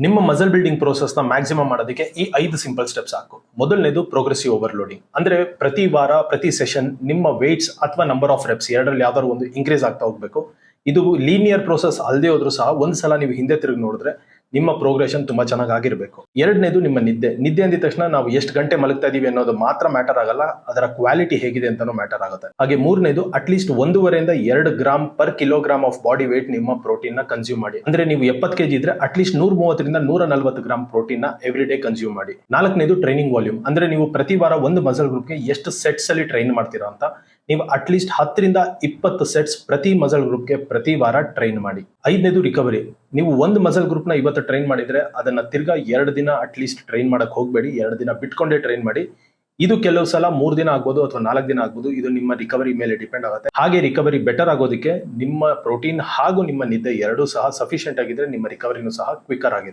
ನಿಮ್ಮ muscle building process ನ maximum ಮಾಡೋದಕ್ಕೆ ಈ 5 ಸಿಂಪಲ್ ಸ್ಟೆಪ್ಸ್ ಸಾಕು. ಮೊದಲನೇದು ಪ್ರೋಗ್ರೆಸಿವ್ ಓವರ್ಲೋಡಿಂಗ್. ಅಂದ್ರೆ ಪ್ರತಿ ವಾರ ಪ್ರತಿ ಸೆಷನ್ ನಿಮ್ಮ ವೇಟ್ಸ್ ಅಥವಾ ನಂಬರ್ ಆಫ್ ರೆಪ್ಸ್ ಎರಡರಲ್ಲಿ ಯಾವ್ದಾದ್ರು ಒಂದು ಇನ್ಕ್ರೀಸ್ ಆಗ್ತಾ ಹೋಗ್ಬೇಕು. ಇದು ಲೀನಿಯರ್ ಪ್ರೋಸೆಸ್ ಅಲ್ಲದೆ ಹೋದ್ರೂ ಸಹ ಒಂದ್ಸಲ ನೀವು ಹಿಂದೆ ತಿರುಗಿ ನೋಡಿದ್ರೆ ನಿಮ್ಮ ಪ್ರೋಗ್ರೆಷನ್ ತುಂಬಾ ಚೆನ್ನಾಗಿ ಆಗಿರ್ಬೇಕು. ಎರಡನೇದು ನಿಮ್ಮ ನಿದ್ದೆ ಅಂದಿದ ತಕ್ಷಣ ನಾವು ಎಷ್ಟು ಗಂಟೆ ಮಲಗ್ತಾ ಇದೀವಿ ಅನ್ನೋದು ಮಾತ್ರ ಮ್ಯಾಟರ್ ಆಗಲ್ಲ, ಅದರ ಕ್ವಾಲಿಟಿ ಹೇಗಿದೆ ಅಂತಾನು ಮ್ಯಾಟರ್ ಆಗುತ್ತೆ. ಹಾಗೆ ಮೂರನೇದು ಅಟ್ಲೀಸ್ಟ್ 1.5 ಇಂದ 2 gram per kilogram of body weight ನಿಮ್ಮ ಪ್ರೋಟೀನ್ ನ ಕನ್ಸ್ಯೂಮ್ ಮಾಡಿ. ಅಂದ್ರೆ ನೀವು 70 ಕೆಜಿ ಇದ್ರೆ ಅಟ್ಲೀಸ್ಟ್ 130 ರಿಂದ 140 ಗ್ರಾಮ್ ಪ್ರೋಟೀನ್ ನ ಎವ್ರಿ ಡೇ ಕನ್ಸ್ಯೂಮ್ ಮಾಡಿ. ನಾಲ್ಕನೇದು ಟ್ರೈನಿಂಗ್ ವಾಲ್ಯೂಮ್. ಅಂದ್ರೆ ನೀವು ಪ್ರತಿ ವಾರ ಒಂದು ಮಸಲ್ ಗ್ರೂಪ್ಗೆ ಎಷ್ಟು ಸೆಟ್ಸ್ ಅಲ್ಲಿ ಟ್ರೈನ್ ಮಾಡ್ತೀರಾ ಅಂತ. ನೀವು ಅಟ್ಲೀಸ್ಟ್ 10 ರಿಂದ 20 ಸೆಟ್ಸ್ ಪ್ರತಿ ಮಸಲ್ ಗ್ರೂಪ್ಗೆ ಪ್ರತಿ ವಾರ ಟ್ರೈನ್ ಮಾಡಿ. ಐದನೇದು ರಿಕವರಿ. ನೀವು ಒಂದು ಮಸಲ್ ಗ್ರೂಪ್ ನ ಇವತ್ತು ಟ್ರೈನ್ ಮಾಡಿದ್ರೆ ಅದನ್ನ ತಿರ್ಗಾ 2 ದಿನ ಅಟ್ಲೀಸ್ಟ್ ಟ್ರೈನ್ ಮಾಡಕ್ ಹೋಗ್ಬೇಡಿ. 2 ದಿನ ಬಿಟ್ಕೊಂಡೇ ಟ್ರೈನ್ ಮಾಡಿ. ಇದು ಕೆಲವು ಸಲ 3 ದಿನ ಆಗ್ಬೋದು ಅಥವಾ 4 ದಿನ ಆಗ್ಬೋದು. ಇದು ನಿಮ್ಮ ರಿಕವರಿ ಮೇಲೆ ಡಿಪೆಂಡ್ ಆಗುತ್ತೆ. ಹಾಗೆ ರಿಕವರಿ ಬೆಟರ್ ಆಗೋದಕ್ಕೆ ನಿಮ್ಮ ಪ್ರೋಟೀನ್ ಹಾಗೂ ನಿಮ್ಮ ನಿದ್ದೆ ಎರಡೂ ಸಹ ಸಫಿಶಿಯಂಟ್ ಆಗಿದ್ರೆ ನಿಮ್ಮ ರಿಕವರಿನೂ ಸಹ ಕ್ವಿಕ್ಕರ್ ಆಗಿರುತ್ತೆ.